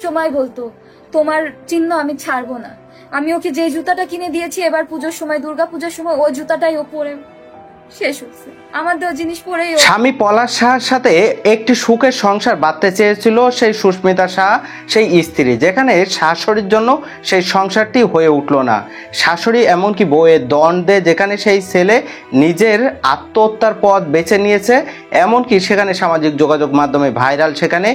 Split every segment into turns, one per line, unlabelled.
সময় বলতো তোমার চিহ্ন আমি ছাড়বো না। আমি ওকে যে জুতাটা কিনে দিয়েছি এবার পুজোর সময়, দুর্গা পুজোর সময়, ওই জুতাটাই ও পরে শেষ হচ্ছে। আমার দেওয়া জিনিস পরেই
স্বামী পলাশ সাহার সাথে একটি সুখের সংসার বাঁধতে চেয়েছিল সেই সুস্মিতা সাহা, সেই স্ত্রী, যেখানে শাশুড়ির জন্য সেই সংসারটি হয়ে উঠল না। শাশুড়ি এমনকি বউয়ের দ্বন্দ্বে যেখানে সেই ছেলে নিজের আত্মহত্যার পথ বেছে নিয়েছে, এমনকি সেখানে সামাজিক যোগাযোগ মাধ্যমে ভাইরাল, সেখানে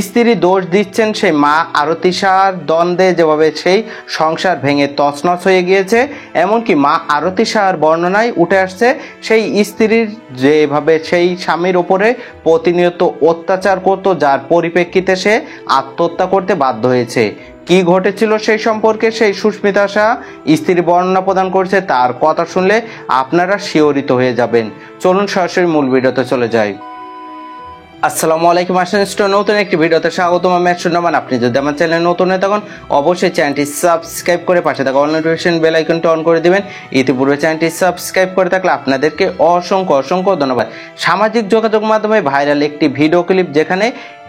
স্ত্রী দোষ দিচ্ছেন সেই মা আরতি সাহার দ্বন্দ্বে যেভাবে সেই সংসার ভেঙে তছনছ হয়ে গিয়েছে। এমনকি মা আরতি সাহার বর্ণনায় উঠে আসছে সেই স্ত্রীর যেভাবে সেই স্বামীর ওপরে প্রতিনিয়ত অত্যাচার করত, যার পরিপ্রেক্ষিতে সে আত্মহত্যা করতে বাধ্য হয়েছে। কি ঘটেছিল সেই সম্পর্কে সেই সুস্মিতা সাহা স্ত্রী বর্ণনা প্রদান করছে, তার কথা শুনলে আপনারা শিহরিত হয়ে যাবেন। চলুন সরাসরি মূল ভিডিওতে চলে যাই। আসসালামু আলাইকুম, নতুন একটি ভিডিওতে স্বাগতম। আমি সুনমান। আপনি যদি আমার চ্যানেল নতুন হয়ে থাকেন অবশ্যই চ্যানেলটি সাবস্ক্রাইব করে পাশে থাকা অল নোটিফিকেশন বেল আইকনটি অন করে দিবেন। ইতিপূর্বে চ্যানেলটি সাবস্ক্রাইব করে থাকলে আপনাদেরকে অসংখ্য ধন্যবাদ। সামাজিক যোগাযোগ মাধ্যমে ভাইরাল একটি ভিডিও ক্লিপ, যেখানে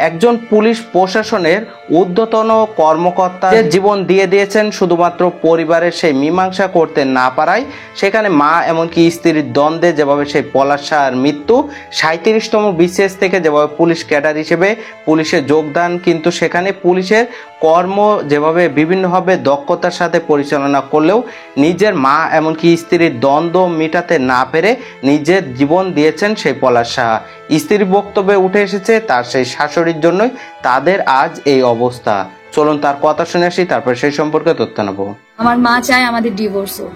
একজন পুলিশ প্রশাসনের ঊর্ধ্বতন কর্মকর্তা জীবন দিয়ে দিয়েছেন শুধুমাত্র পরিবারের সেই মীমাংসা করতে না পারায়। সেখানে মা এমনকি স্ত্রীর দ্বন্দ্বে যেভাবে সেই পলাশ সাহার মৃত্যু, 37তম বিসিএস থেকে যেভাবে পুলিশ ক্যাডার হিসেবে পুলিশে যোগদান, কিন্তু সেখানে পুলিশের কর্ম যেভাবে বিভিন্নভাবে দক্ষতার সাথে পরিচালনা করলেও নিজের মা এমনকি স্ত্রীর দ্বন্দ্ব মেটাতে না পেরে নিজের জীবন দিয়েছেন সেই পলাশ সাহা। স্ত্রীর বক্তব্যে উঠে এসেছে তার সেই শাশুড়ির জন্যই তাদের আজ এই অবস্থা। চলুন তার কথা শুনে আসি, তারপর সেই সম্পর্কে তথ্য নেব।
আমার মা চায় আমাদের ডিভোর্স হোক।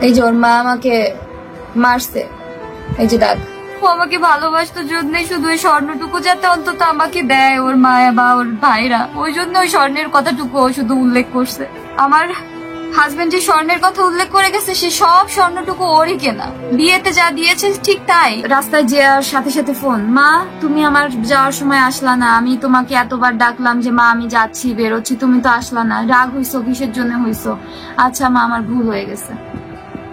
এই যে ওর মা আমাকে মারছে, এই যে দাগ, ও আমাকে ভালোবাসতো জন্য শুধু ওই স্বর্ণটুকু যাতে অন্তত আমাকে দেয় ওর মায়া বা ওর ভাইরা, ওই জন্য ওই স্বর্ণের কথাটুকু ও শুধু উল্লেখ করছে। আমার হাজবেন্ড যে স্বর্ণের কথা উল্লেখ করে গেছে সে সব স্বর্ণটুকু ওরই কেনা, বিয়েতে যা দিয়েছে ঠিক তাই। রাস্তায় যাওয়ার সাথে সাথে ফোন, মা তুমি আমার যাওয়ার সময় আসলা না, আমি তোমাকে এতবার ডাকলাম যে মা আমি যাচ্ছি বেরোচ্ছি, তুমি তো আসলা না, রাগ হইছো কিসের জন্য হইছো? আচ্ছা মা আমার ভুল হয়ে গেছে।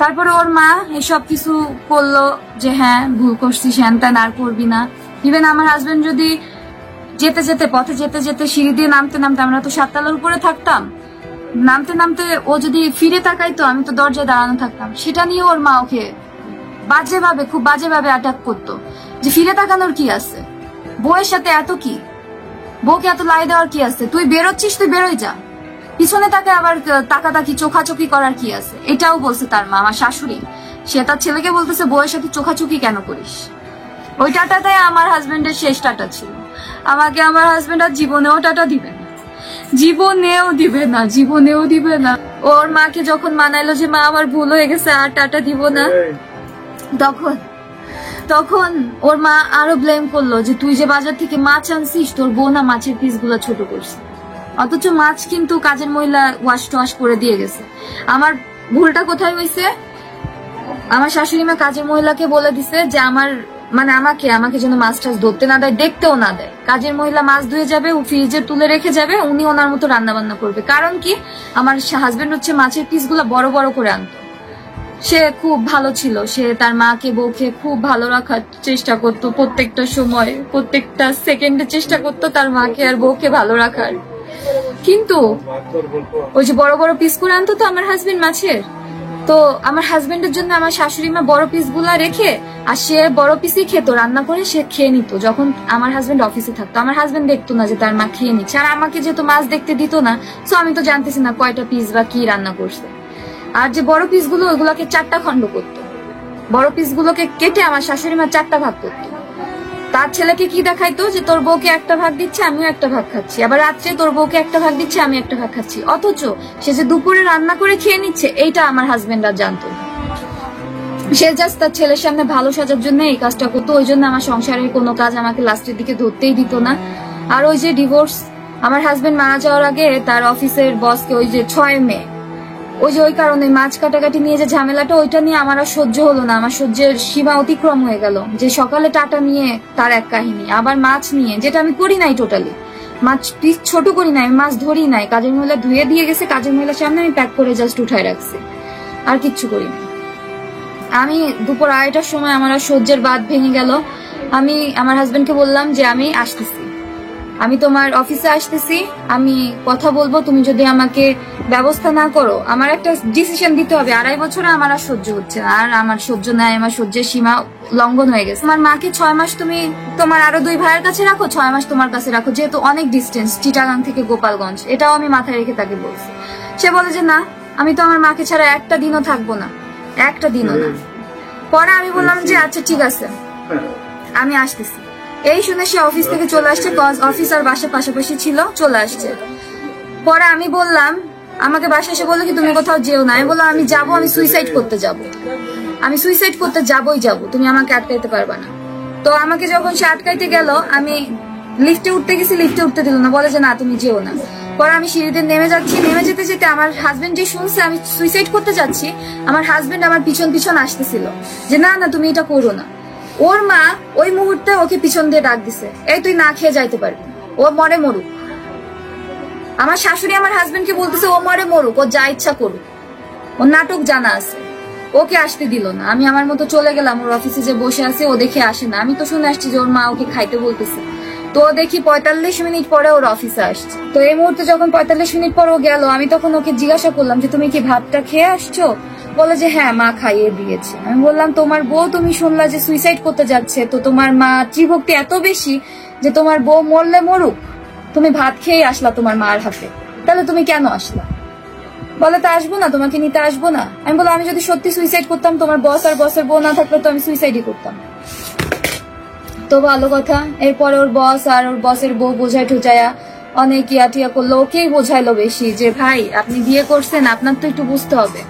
তারপরে ওর মা এসব কিছু করলো যে হ্যাঁ ভুল করছিস, হ্যান ত্যান আর করবি না। ইভেন আমার হাজবেন্ড যদি পথে যেতে যেতে সিঁড়ি দিয়ে নামতে নামতে, আমরা তো 7 তলার উপরে থাকতাম, নামতে নামতে ও যদি ফিরে তাকাইতো আমি তো দরজায় দাঁড়ানো থাকতাম, সেটা নিয়ে ওর মা ওকে খুব বাজেভাবে অ্যাটাক করতো যে ফিরে তাকানোর কি আছে, বউয়ের সাথে এত কি, বউকে এত লাই দেওয়ার কি আছে, তুই বেরোচ্ছিস তুই বেরোই যা, পিছনে তাকে আবার তাকাতাকি চোখাচোখি করার কি আছে। এটাও বলছে তার মা, আমার শাশুড়ি। সে তার ছেলেকে বলতেছে বউয়ের সাথে চোখাচোখি কেন করিস। ওই টাটাটাই আমার হাজবেন্ডের শেষ টাটা ছিল। আমাকে আমার হাজবেন্ড আর জীবনেও টাটা দিবে না, জীবনেও দিবে না। ওর মাকে যখন মানাইলো যে মা আমার ভুল হয়ে গেছে আর টাটা দিব না, তখন ওর মা আরো ব্লেম করলো যে তুই যে বাজার থেকে মাছ আনছিস তোর বউ না মাছের পিস গুলা ছোট করছে, অথচ মাছ কিন্তু কাজের মহিলা ওয়াশ করে দিয়ে গেছে। আমার ভুলটা কোথায় হয়েছে, আমার শাশুড়ি মা কাজের মহিলাকে বলে দিছে যে আমাকে যেন মাছ টাছ ধরতে না দেয়, দেখতেও না দেয়। কাজের মহিলা মাছ ধুয়ে যাবে, ও ফ্রিজে তুলে রেখে যাবে, উনি ওনার মতো রান্না বান্না করবে। কারণ কি, আমার হাজবেন্ড হচ্ছে মাছের পিস গুলা বড় বড় করে আনতো। সে খুব ভালো ছিল, সে তার মাকে বউকে খুব ভালো রাখার চেষ্টা করতো, প্রত্যেকটা সময় প্রত্যেকটা সেকেন্ডে চেষ্টা করতো তার মাকে আর বউকে ভালো রাখার। কিন্তু ওই যে বড় বড় পিস করে আনতো তো আমার হাজবেন্ড মাছের, তো আমার হাজবেন্ডের জন্য আমার শাশুড়ি মা বড় পিস গুলা রেখে, আর সে বড় পিসই খেত, রান্না করে সে খেয়ে নিত। যখন আমার হাজবেন্ড অফিসে থাকতো আমার হাজবেন্ড দেখতো না যে তার মা খেয়ে নিচ্ছে, আর আমাকে যেহেতু মাছ দেখতে দিত না, তো আমি তো জানতেছি না কয়টা পিস বা কি রান্না করছে। আর যে বড় পিস গুলো ওইগুলোকে 4টা খন্ড করতো, বড় পিস গুলোকে কেটে আমার শাশুড়ি মা 4টা ভাগ করতো। তার ছেলেকে কি দেখাইতো যে তোর বউকে একটা ভাগ দিচ্ছে আমিও একটা ভাগ খাচ্ছি, আবার রাত্রে তোর বউকে একটা ভাগ দিচ্ছে আমি একটা ভাগ খাচ্ছি, অথচ সে যে দুপুরে রান্না করে খেয়ে নিচ্ছে এইটা আমার হাজবেন্ড আর জানতো না। সে জাস্ট তার ছেলের সামনে ভালো সাজার জন্য এই কাজটা করতো। ওই জন্য আমার সংসারের কোনো কাজ আমাকে লাস্টের দিকে ধরতেই দিত না। আর ওই যে ডিভোর্স, আমার হাজবেন্ড মারা যাওয়ার আগে তার অফিসের বসকে ওই যে 6 মে ওই কারণে মাছ কাটাকাটি নিয়ে যে ঝামেলাটা, ওইটা নিয়ে আমার আর সহ্য হলো না, আমার সহ্যের সীমা অতিক্রম হয়ে গেল। যে সকালে টাটা নিয়ে তার এক কাহিনী, আবার মাছ নিয়ে, যেটা আমি করি নাই, টোটালি মাছ পিস ছোট করি নাই, মাছ ধরি নাই, কাজের মহিলা ধুয়ে দিয়ে গেছে, কাজের মহিলার সামনে আমি প্যাক করে জাস্ট উঠায় রাখছি, আর কিচ্ছু করি নাই। আমি দুপুর 2:30টার সময় আমার আর সহ্যের বাঁধ ভেঙে গেল। আমি আমার হাজবেন্ডকে বললাম যে আমি আসতেছি, আমি তোমার অফিসে আসতেছি, আমি কথা বলবো, তুমি যদি আমাকে ব্যবস্থা না করো, আমার একটা ডিসিশন দিতে হবে। 2.5 বছরে আমার আর সহ্য হচ্ছে না, আর আমার সহ্য নাই, আমার সহ্যের সীমা লঙ্ঘন হয়ে গেছে। আমার মাকে 6 মাস তুমি তোমার আরো 2 ভাইয়ের কাছে রাখো, 6 মাস তোমার কাছে রাখো, যেহেতু অনেক ডিস্টেন্স চিটাগাং থেকে গোপালগঞ্জ, এটাও আমি মাথায় রেখে তাকে বলছি। সে বলে যে না, আমি তো আমার মাকে ছাড়া একটা দিনও থাকবো না, একটা দিনও না। পরে আমি বললাম যে আচ্ছা ঠিক আছে, আমি আসতেছি। এই শুনে সে অফিস থেকে চলে আসছে, কজ অফিস আর বাসা পাশাপাশি ছিল, চলে আসছে। পরে আমি বললাম, আমাকে বাসায় এসে বললো কি তুমি কোথাও যেও না। আমি বললাম আমি যাবো, আমি সুইসাইড করতে যাব, আমি সুইসাইড করতে যাবই যাবো, তুমি আমাকে আটকাইতে পারবা না। তো আমাকে যখন সে আটকাইতে গেল, আমি লিফটে উঠতে গেছি, লিফটে উঠতে দিল না, বলে যে না তুমি যেও না। পরে আমি সিঁড়িতে নেমে যাচ্ছি, নেমে যেতে যেতে আমার হাজবেন্ড যে শুনছে আমি সুইসাইড করতে যাচ্ছি, আমার হাজবেন্ড আমার পিছন পিছন আসতেছিল যে না না তুমি এটা করো না। ওর মা ওই মুহূর্তে ওকে পিছন দিয়ে ডাক দিছে, এই তুই না খেয়ে যাইতে পারবি, ও মরে মরুক। আমার শাশুড়ি আমার হাজবেন্ডকে বলতেছে ও মরে মরুক, ও যা ইচ্ছা করুক, ওর নাটক জানা আছে। ওকে আসতে দিল না, আমি আমার মতো চলে গেলাম। ওর অফিসে যে বসে আছে ও দেখে আসে না, আমি তো শুনে আসছি যে ওর মা ওকে খাইতে বলতেছে। তো দেখি 45 মিনিট পরে ওর অফিসে আসছে। তো এই মুহূর্তে যখন 45 মিনিট পর ও গেল, আমি তখন ওকে জিজ্ঞাসা করলাম যে তুমি কি ভাতটা খেয়ে আসছো? বলে যে হ্যাঁ মা খাইয়ে দিয়েছে। আমি বললাম তোমার বউ তুমি শুনলা যে সুইসাইড করতে যাচ্ছে, তো তোমার মা ত্রিভক্তি এত বেশি যে তোমার বউ মরলে মরুক, তুমি ভাত খেয়ে আসলা তোমার মার হাতে, তাহলে তুমি কেন আসলা? বলে তা আসবো না, তোমাকে নিতে আসবো না। আমি বললাম আমি যদি সত্যি সুইসাইড করতাম, তোমার বস আর বসের বউ না থাকলে তো আমি সুইসাইডই করতাম। তো ভালো কথা। এরপরে ওর বস আর ওর বসের বউ বোঝাই ঠুচায়া অনেক ইয়াটিয়া করলো, ওকেই বোঝাইলো বেশি যে ভাই আপনি বিয়ে করছেন, আপনার তো একটু বুঝতে হবে,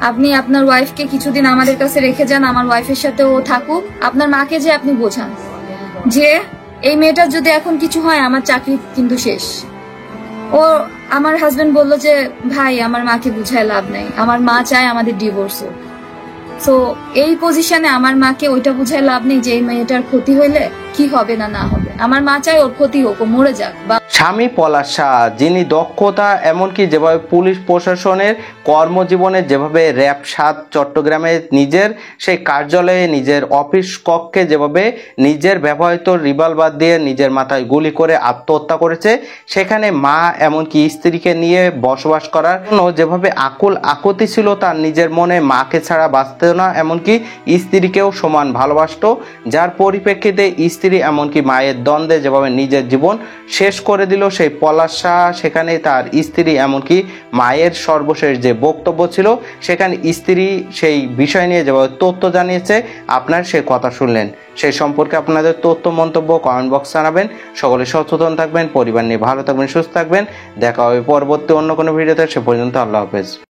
আপনি আপনার ওয়াইফকে কিছুদিন আমাদের কাছে রেখে যান, আমার ওয়াইফের সাথে ও থাকুক। আপনার মাকে যে আপনি বোঝান যে এই মেয়েটার যদি এখন কিছু হয় আমার চাকরি কিন্তু শেষ। ও আমার হাজবেন্ড বলল যে ভাই আমার মাকে বুঝায় লাভ নাই, আমার মা চায় আমাদের ডিভোর্স হোক। সো এই পজিশনে আমার মাকে ওইটা বুঝায় লাভ নেই যে এই মেয়েটার ক্ষতি হইলে কি হবে না না হবে, আমার মা চায় ওর ক্ষতি হোক, ও মরে যাক।
স্বামী পলাশ শাহ, যিনি দক্ষতা এমনকি যেভাবে পুলিশ প্রশাসনের কর্মজীবনে যেভাবে র্যাব 7 চট্টগ্রামে নিজের সেই কার্যালয়ে নিজের অফিস কক্ষে যেভাবে নিজের ব্যবহৃত রিভলভার দিয়ে নিজের মাথায় গুলি করে আত্মহত্যা করেছে, সেখানে মা এমনকি স্ত্রীকে নিয়ে বসবাস করার জন্য যেভাবে আকুল আকুতি ছিল তার নিজের মনে, মাকে ছাড়া বাঁচত না, এমনকি স্ত্রীকেও সমান ভালোবাসত, যার পরিপ্রেক্ষিতে স্ত্রী এমনকি মায়ের দ্বন্দ্বে যেভাবে নিজের জীবন শেষ করে দিল সেই পলাশ শাহ, সেখানে তার স্ত্রী এমনকি মায়ের সর্বশেষ যে বক্তব্য ছিল সেখানে স্ত্রী সেই বিষয় নিয়ে যেভাবে তথ্য জানিয়েছে, আপনার সে কথা শুনলেন। সেই সম্পর্কে আপনাদের তথ্য মন্তব্য কমেন্ট বক্স জানাবেন। সকলে সচেতন থাকবেন, পরিবার নিয়ে ভালো থাকবেন, সুস্থ থাকবেন। দেখা হবে পরবর্তী অন্য কোনো ভিডিওতে, সে পর্যন্ত আল্লাহ হাফেজ।